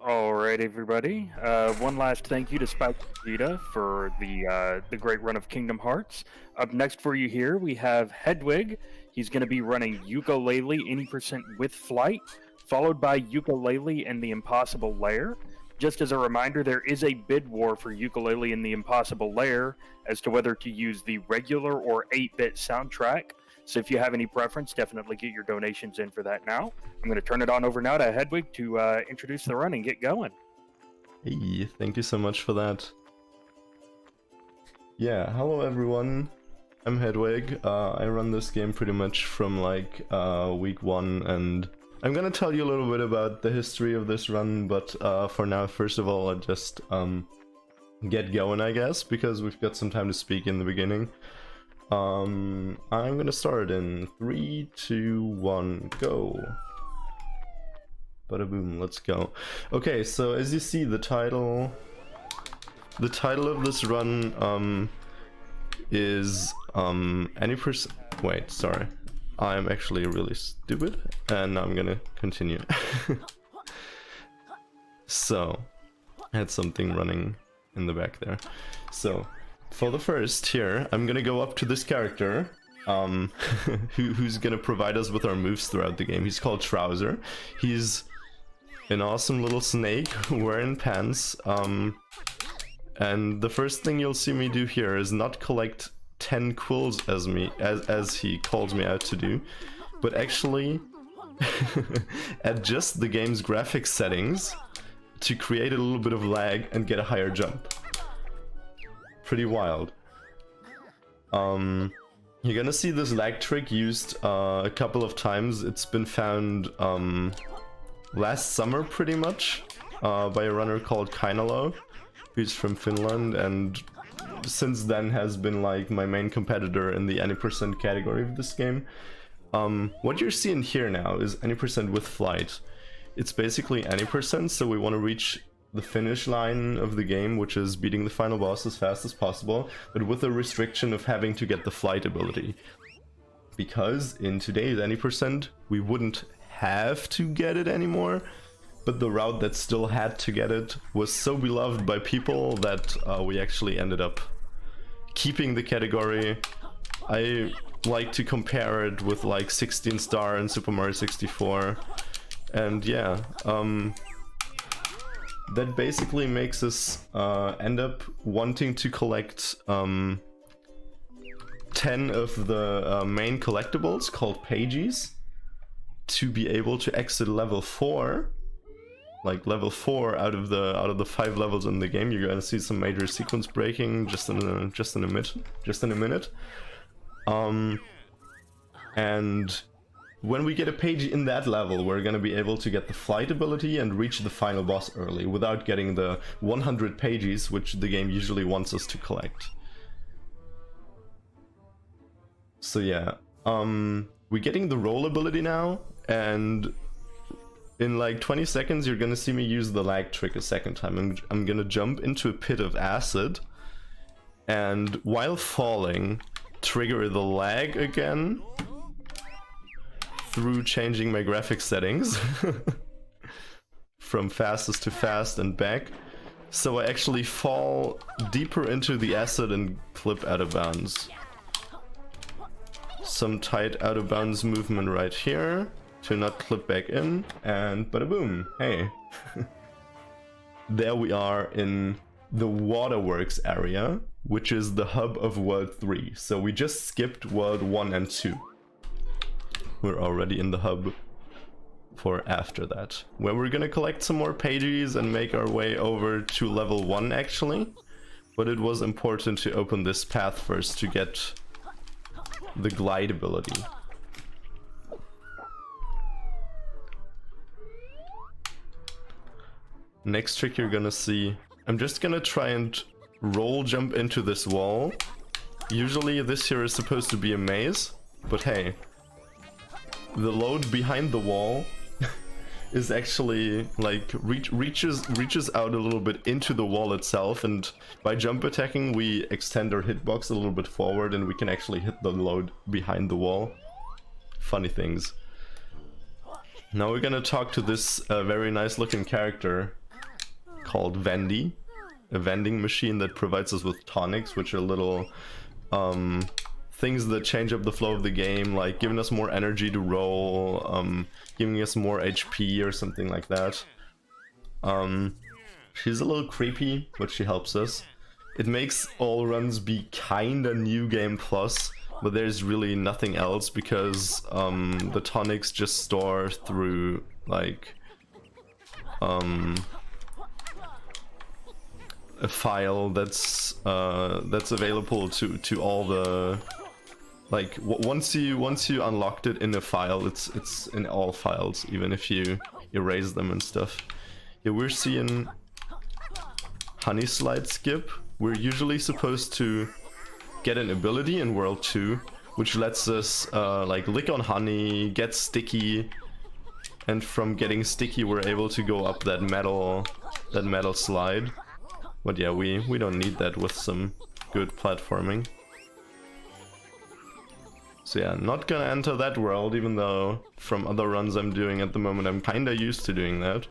All right, everybody. One last thank you to Spike Vita for the great run of Kingdom Hearts. Up next for you here, we have Hedwig. He's going to be running Yooka-Laylee any percent with flight, followed by Yooka-Laylee and the Impossible Lair. Just as a reminder, there is a bid war for Yooka-Laylee and the Impossible Lair as to whether to use the regular or 8-bit soundtrack. So if you have any preference, definitely get your donations in for that now. I'm going to turn it on over now to Hedwig to introduce the run and get going. Hey, thank you so much for that. Yeah, hello everyone. I'm Hedwig. I run this game pretty much from like week 1, and I'm gonna tell you a little bit about the history of this run, but for now, first of all, I'll just get going, I guess, because we've got some time to speak in the beginning. I'm gonna start in 3, 2, 1, go. Bada boom, let's go. Okay, so as you see, the title of this run is any person. Wait, sorry, I'm actually really stupid, and I'm gonna continue. So I had something running in the back there. So for the first here, I'm gonna go up to this character who's gonna provide us with our moves throughout the game. He's called Trouser. He's an awesome little snake wearing pants, and the first thing you'll see me do here is not collect 10 quills as he calls me out to do, but actually adjust the game's graphics settings to create a little bit of lag and get a higher jump. Pretty wild. You're gonna see this lag trick used a couple of times. It's been found last summer pretty much by a runner called Kainalo, who's from Finland, and since then has been like my main competitor in the any percent category of this game. What you're seeing here now is any percent with flight. It's basically any percent, so we want to reach the finish line of the game, which is beating the final boss as fast as possible, but with the restriction of having to get the flight ability. Because in today's any percent, we wouldn't have to get it anymore, but the route that still had to get it was so beloved by people that we actually ended up keeping the category. I like to compare it with like 16 Star and Super Mario 64, and yeah, that basically makes us end up wanting to collect 10 of the main collectibles called pages to be able to exit level 4. Like level 4 out of the 5 levels in the game. You're gonna see some major sequence breaking just in a minute. And when we get a page in that level, we're gonna be able to get the flight ability and reach the final boss early without getting the 100 pages, which the game usually wants us to collect. So yeah, we're getting the roll ability now, and in like 20 seconds you're gonna see me use the lag trick a second time. I'm gonna jump into a pit of acid, and while falling, trigger the lag again through changing my graphics settings from fastest to fast and back. So I actually fall deeper into the acid and clip out of bounds. Some tight out of bounds movement right here to not clip back in, and bada boom, hey. There we are in the waterworks area, which is the hub of World 3. So we just skipped World 1 and 2. We're already in the hub for after that, where we're gonna collect some more pages and make our way over to level 1 actually. But it was important to open this path first to get the glide ability. Next trick you're gonna see, I'm just gonna try and roll jump into this wall. Usually this here is supposed to be a maze, but hey, the load behind the wall is actually like reaches out a little bit into the wall itself, and by jump attacking we extend our hitbox a little bit forward and we can actually hit the load behind the wall. Funny things. Now we're gonna talk to this very nice looking character called Vendy, a vending machine that provides us with tonics, which are little things that change up the flow of the game, like giving us more energy to roll, giving us more HP or something like that. She's a little creepy, but she helps us. It makes all runs be kinda new game plus, but there's really nothing else because the tonics just store through like a file that's available to all the, like once you unlocked it in a file, it's in all files, even if you erase them and stuff. Yeah, we're seeing honey slide skip. We're usually supposed to get an ability in World 2, which lets us like lick on honey, get sticky, and from getting sticky we're able to go up that metal slide. But yeah, we don't need that with some good platforming. So yeah, not gonna enter that world, even though from other runs I'm doing at the moment I'm kinda used to doing that.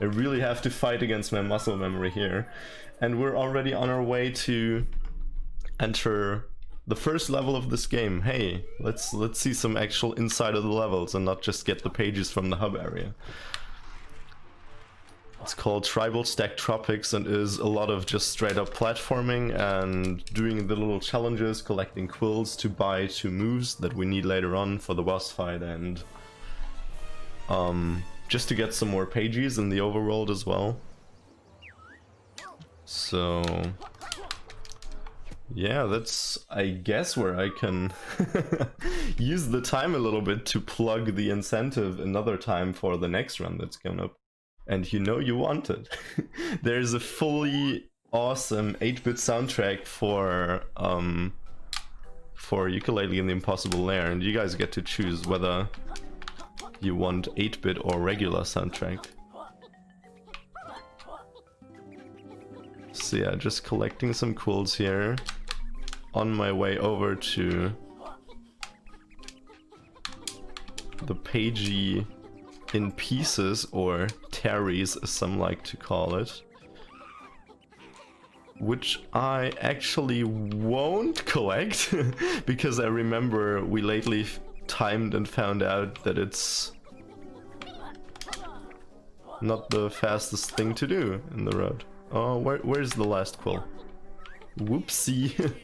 I really have to fight against my muscle memory here. And we're already on our way to enter the first level of this game. Hey, let's see some actual inside of the levels and not just get the pages from the hub area. It's called Tribal Stack Tropics and is a lot of just straight up platforming and doing the little challenges, collecting quills to buy 2 moves that we need later on for the boss fight, and just to get some more pages in the overworld as well. So yeah, that's I guess where I can use the time a little bit to plug the incentive another time for the next run that's coming up. And you know you want it. There's a fully awesome 8-bit soundtrack for Yooka-Laylee and the Impossible Lair, and you guys get to choose whether you want 8-bit or regular soundtrack. So yeah, just collecting some quills here. On my way over to the pagey in pieces, or terries as some like to call it, which I actually won't collect because I remember we lately timed and found out that it's not the fastest thing to do in the road. Oh, where's the last quill? Whoopsie.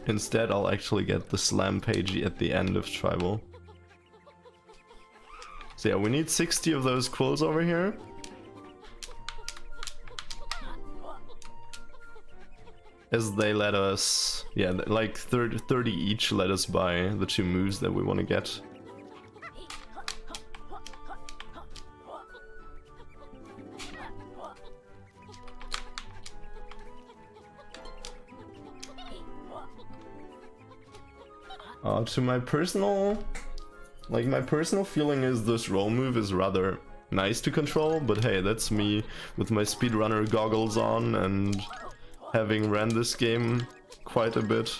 Instead, I'll actually get the slam pagey at the end of Tribal. So yeah, we need 60 of those quills over here. As they let us, yeah, like 30 each let us buy the 2 moves that we want to get. To my personal feeling is this roll move is rather nice to control, but hey, that's me with my speedrunner goggles on and having ran this game quite a bit.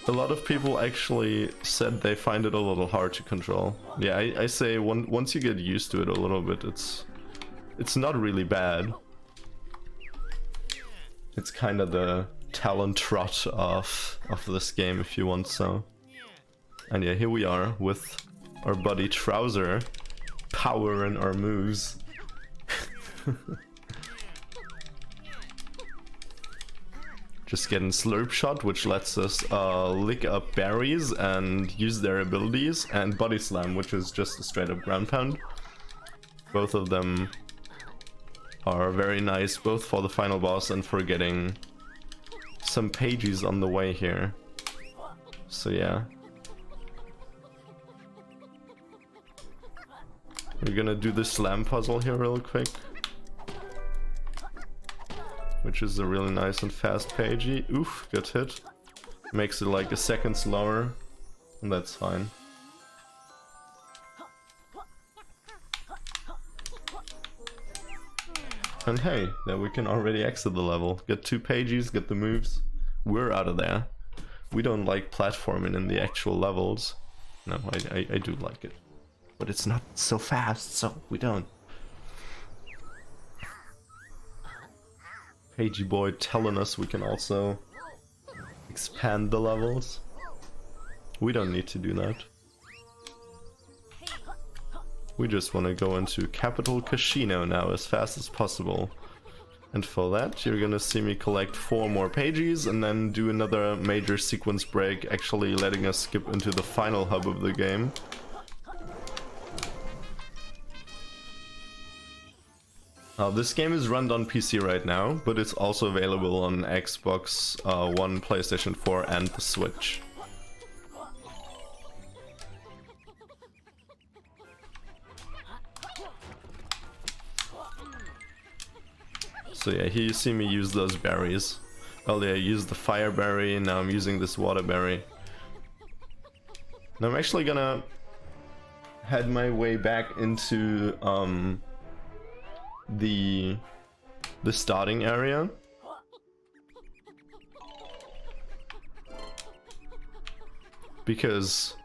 A lot of people actually said they find it a little hard to control. Yeah, I say once you get used to it a little bit, it's not really bad. It's kind of the talent trot of this game, if you want so. And yeah, here we are with our buddy Trouser powering our moves. Just getting Slurp Shot, which lets us lick up berries and use their abilities, and Body Slam, which is just a straight up ground pound. Both of them are very nice, both for the final boss and for getting some pages on the way here. So yeah. We're gonna do the slam puzzle here real quick, which is a really nice and fast pagey. Oof, got hit. Makes it like a second slower, and that's fine. And hey, then we can already exit the level. Get 2 pages, get the moves. We're out of there. We don't like platforming in the actual levels. No, I do like it. But it's not so fast, so we don't. Pagey boy telling us we can also expand the levels. We don't need to do that. We just want to go into Capital Casino now as fast as possible. And for that, you're gonna see me collect 4 more pages and then do another major sequence break, actually letting us skip into the final hub of the game. This game is run on PC right now, but it's also available on Xbox One, PlayStation 4 and the Switch. So yeah, here you see me use those berries. Earlier I used the fire berry, and now I'm using this water berry. And I'm actually gonna head my way back into the starting area. Because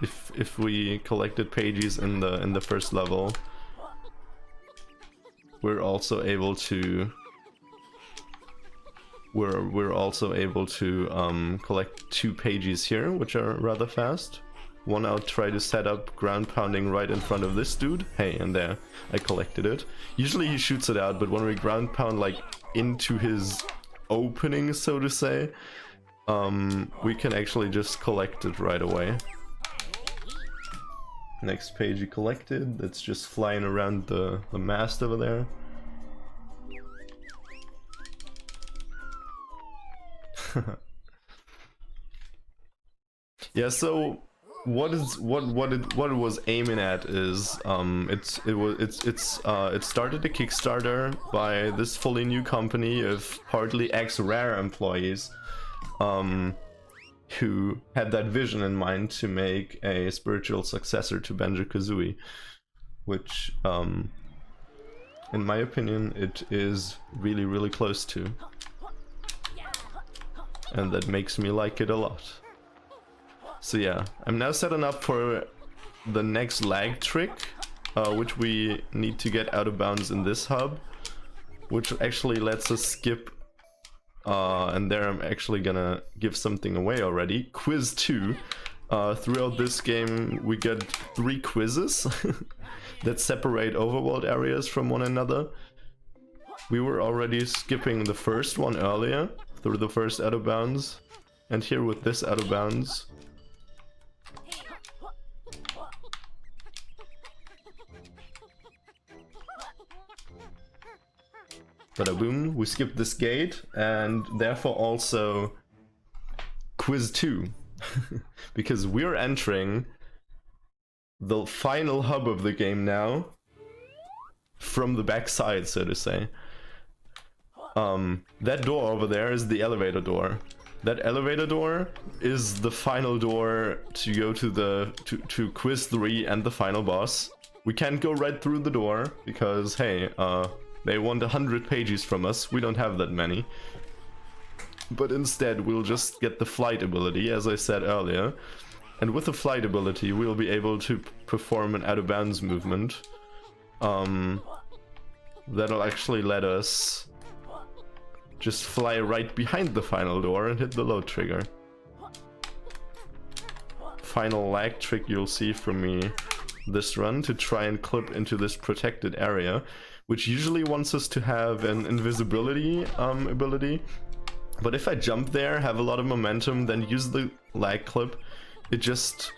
if we collected pages in the first level, we're also able to collect 2 pages here, which are rather fast. One I'll try to set up ground pounding right in front of this dude. Hey, and there, I collected it. Usually he shoots it out, but when we ground pound like into his opening, so to say, we can actually just collect it right away. Next page you collected, that's just flying around the mast over there. Yeah, so what it was aiming at is it started a Kickstarter by this fully new company of partly ex-Rare employees who had that vision in mind to make a spiritual successor to Banjo-Kazooie, which in my opinion it is really, really close to, and that makes me like it a lot. So yeah, I'm now setting up for the next lag trick, which we need to get out of bounds in this hub, which actually lets us skip, and there I'm actually gonna give something away already. Quiz 2. Throughout this game we get 3 quizzes that separate overworld areas from one another. We were already skipping the first one earlier, through the first out of bounds, and here with this out of bounds, bada boom, we skipped this gate, and therefore also quiz 2. Because we're entering the final hub of the game now, from the back side, so to say. That door over there is the elevator door. That elevator door is the final door to go to to quiz 3 and the final boss. We can't go right through the door because, hey, they want 100 pages from us. We don't have that many. But instead, we'll just get the flight ability, as I said earlier. And with the flight ability, we'll be able to perform an out-of-bounds movement. That'll actually let us just fly right behind the final door and hit the load trigger. Final lag trick you'll see from me this run to try and clip into this protected area, which usually wants us to have an invisibility ability. But if I jump there, have a lot of momentum, then use the lag clip, it just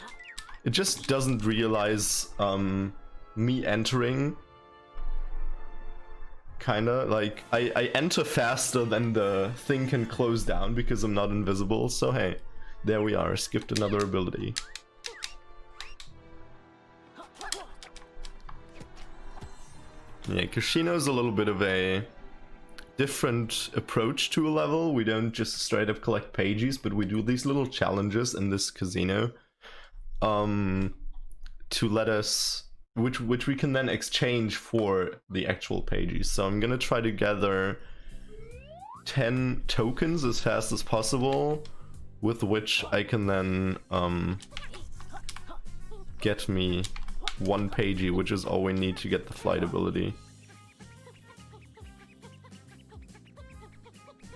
doesn't realize me entering. Kinda like I enter faster than the thing can close down because I'm not invisible. So hey, there we are, skipped another ability. Yeah, Casino's a little bit of a different approach to a level. We don't just straight up collect pages, but we do these little challenges in this casino to let us, which we can then exchange for the actual pages. So I'm gonna try to gather 10 tokens as fast as possible with which I can then get me 1 pagey, which is all we need to get the flight ability.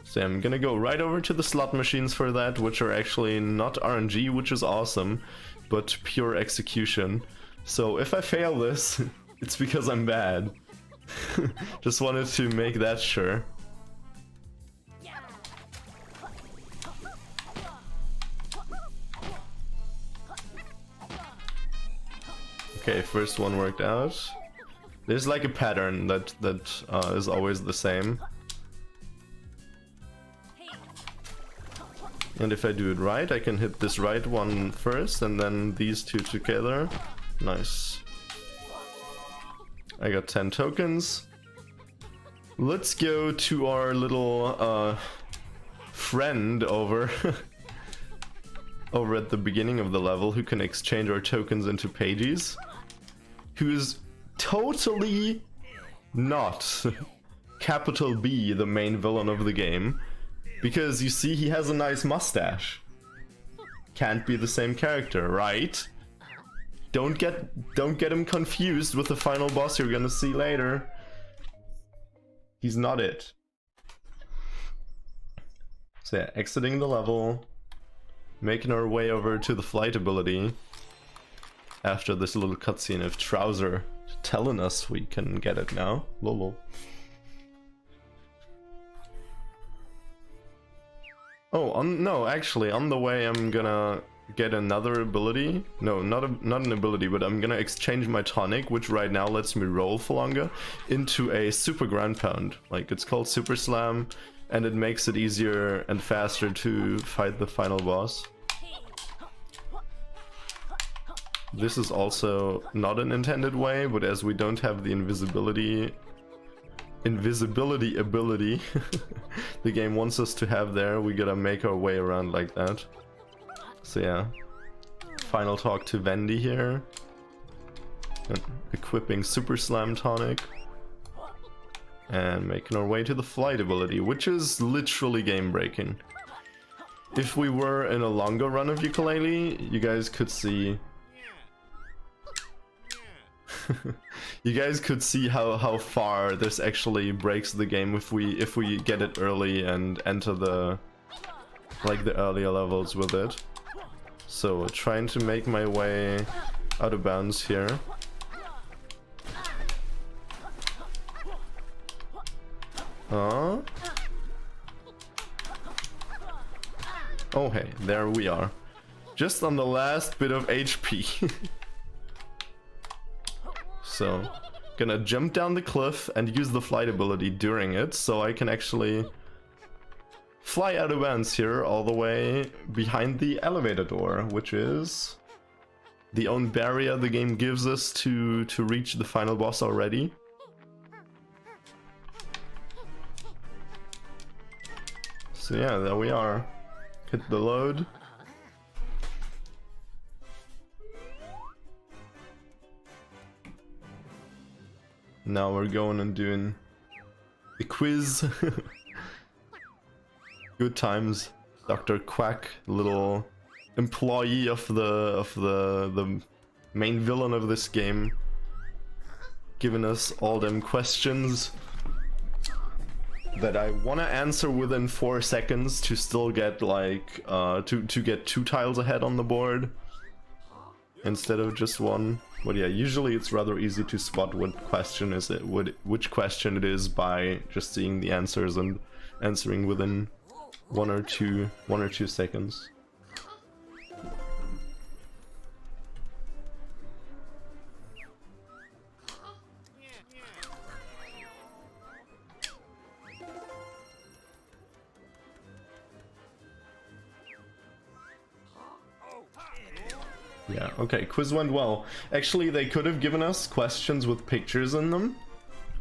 So I'm gonna go right over to the slot machines for that, which are actually not RNG, which is awesome, but pure execution. So if I fail this, it's because I'm bad. Just wanted to make that sure. Okay, first one worked out. There's like a pattern that is always the same. And if I do it right, I can hit this right one first and then these two together. Nice. I got 10 tokens. Let's go to our little friend over over at the beginning of the level who can exchange our tokens into pages. Who's totally not capital B, the main villain of the game. Because you see, he has a nice mustache. Can't be the same character, right? Don't get him confused with the final boss you're gonna see later. He's not it. So yeah, exiting the level, making our way over to the flight ability. After this little cutscene of Trouser telling us we can get it now. Lolo. Oh, no, actually, on the way I'm gonna get another ability. No, not an ability, but I'm gonna exchange my tonic, which right now lets me roll for longer, into a super ground pound. Like, it's called Super Slam, and it makes it easier and faster to fight the final boss. This is also not an intended way, but as we don't have the invisibility ability the game wants us to have there, we gotta make our way around like that. So yeah, final talk to Vendy here, and equipping Super Slam tonic, and making our way to the flight ability, which is literally game breaking. If we were in a longer run of Yooka-Laylee, you guys could see you guys could see how far this actually breaks the game if we get it early and enter the earlier levels with it. So trying to make my way out of bounds here. Oh hey, there we are. Just on the last bit of HP. So, gonna jump down the cliff and use the flight ability during it, so I can actually fly out of bounds here all the way behind the elevator door, which is the own barrier the game gives us to reach the final boss already. So yeah, there we are. Hit the load. Now we're going and doing the quiz. Good times. Dr. Quack, little employee of the main villain of this game, giving us all them questions that I wanna answer within 4 seconds to still get like to get 2 tiles ahead on the board instead of just 1. But yeah, usually it's rather easy to spot which question it is by just seeing the answers and answering within 1 or 2 seconds. Yeah, okay, quiz went well. Actually, they could have given us questions with pictures in them,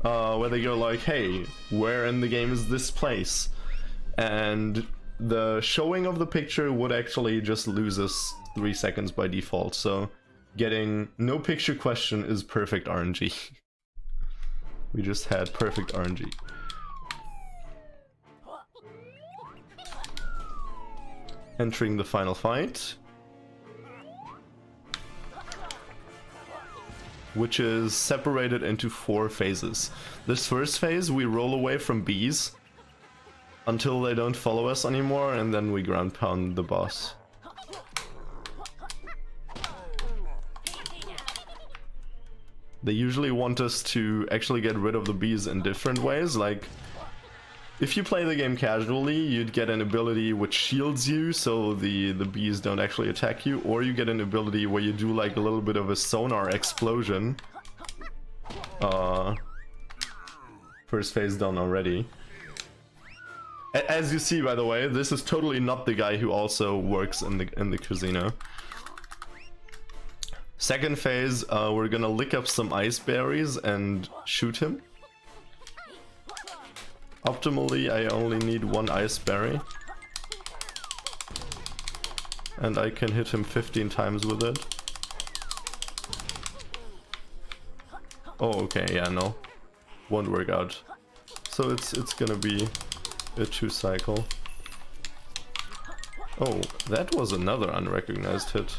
where they go like, hey, where in the game is this place? And the showing of the picture would actually just lose us 3 seconds by default, so getting no picture question is perfect RNG. We just had perfect RNG. entering the final fight, which is separated into 4 phases. This first phase, we roll away from bees until they don't follow us anymore, and then we ground pound the boss. They usually want us to actually get rid of the bees in different ways. Like, if you play the game casually, you'd get an ability which shields you so the bees don't actually attack you, or you get an ability where you do like a little bit of a sonar explosion. First phase done already. As you see, by the way, this is totally not the guy who also works in the casino. Second phase, we're gonna lick up some ice berries and shoot him. Optimally, I only need 1 ice berry. And I can hit him 15 times with it. Oh, okay, yeah, no. Won't work out. So it's gonna be a 2 cycle. Oh, that was another unrecognized hit.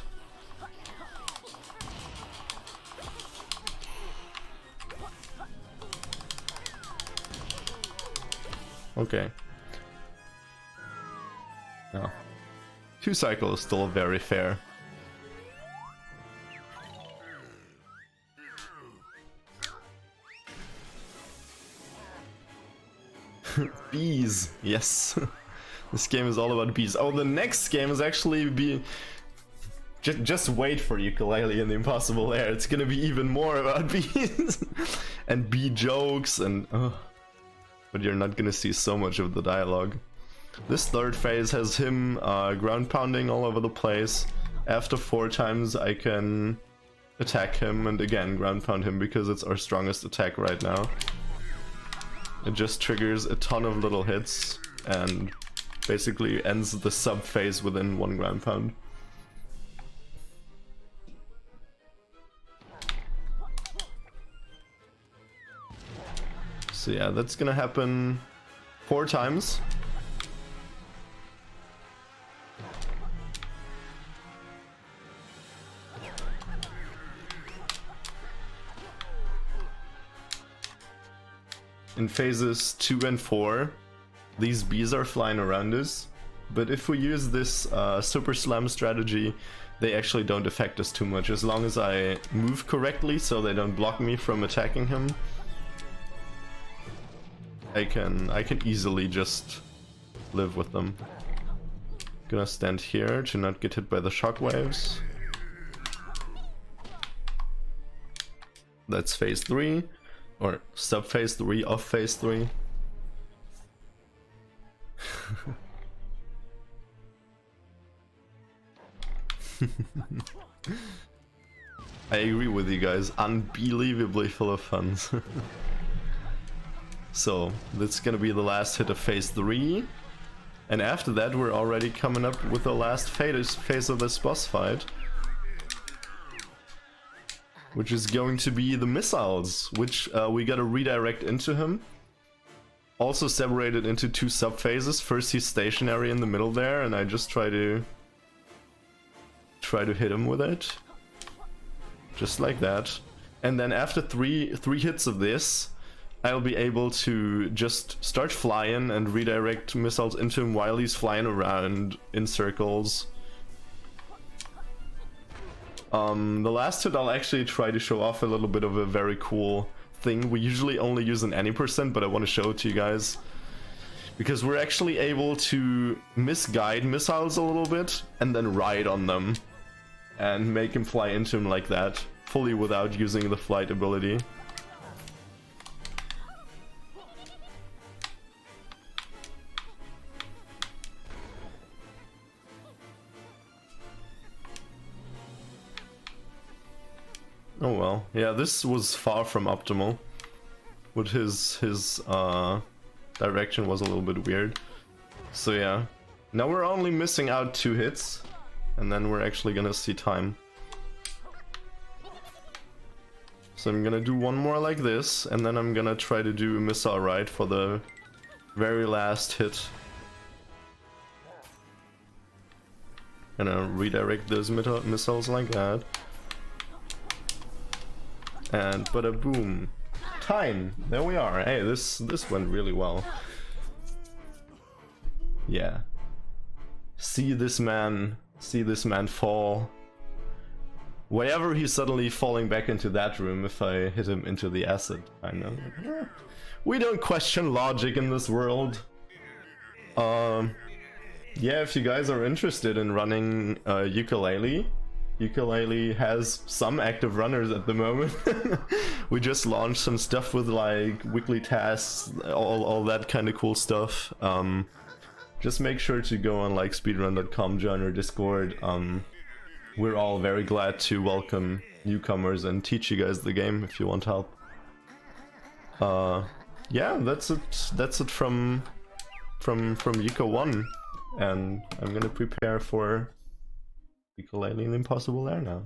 Okay. No. 2 cycles is still very fair. Bees, yes. This game is all about bees. Oh, the next game is actually just wait for Yooka-Laylee and the Impossible Lair. It's gonna be even more about bees and bee jokes and. But you're not gonna see so much of the dialogue. This third phase has him ground pounding all over the place. After 4 times I can attack him and again ground pound him because it's our strongest attack right now. It just triggers a ton of little hits and basically ends the sub phase within 1 ground pound. So yeah, that's gonna happen 4 times. In phases 2 and 4, these bees are flying around us, but if we use this super slam strategy, they actually don't affect us too much, as long as I move correctly so they don't block me from attacking him. I can easily just live with them. Gonna stand here to not get hit by the shockwaves. That's phase 3, or sub phase 3 of phase 3. I agree with you guys, unbelievably full of fun. So, that's gonna be the last hit of phase 3. And after that, we're already coming up with the last phase of this boss fight. Which is going to be the missiles, which we gotta redirect into him. Also separated into 2 sub-phases. First he's stationary in the middle there, and I just try to hit him with it. Just like that. And then after three hits of this, I'll be able to just start flying and redirect missiles into him while he's flying around in circles. The last hit I'll actually try to show off a little bit of a very cool thing. We usually only use an any %, but I want to show it to you guys. Because we're actually able to misguide missiles a little bit and then ride on them. And make him fly into him like that, fully without using the flight ability. Oh well, yeah, this was far from optimal. With his direction was a little bit weird. So yeah, now we're only missing out 2 hits, and then we're actually gonna see time. So I'm gonna do 1 more like this, and then I'm gonna try to do a missile ride for the very last hit. Gonna redirect those missiles like that. And bada boom. Time! There we are. Hey, this went really well. Yeah. See this man fall. Wherever he's suddenly falling back into that room if I hit him into the acid, I know. We don't question logic in this world. Yeah, if you guys are interested in running Yooka-Laylee, Yooka-Laylee has some active runners at the moment. We just launched some stuff with like weekly tasks, all that kind of cool stuff. Just make sure to go on like speedrun.com, join our Discord. We're all very glad to welcome newcomers and teach you guys the game if you want help. Yeah, that's it from Yooka 1, and I'm gonna prepare for Yooka-Laylee and Impossible Air now.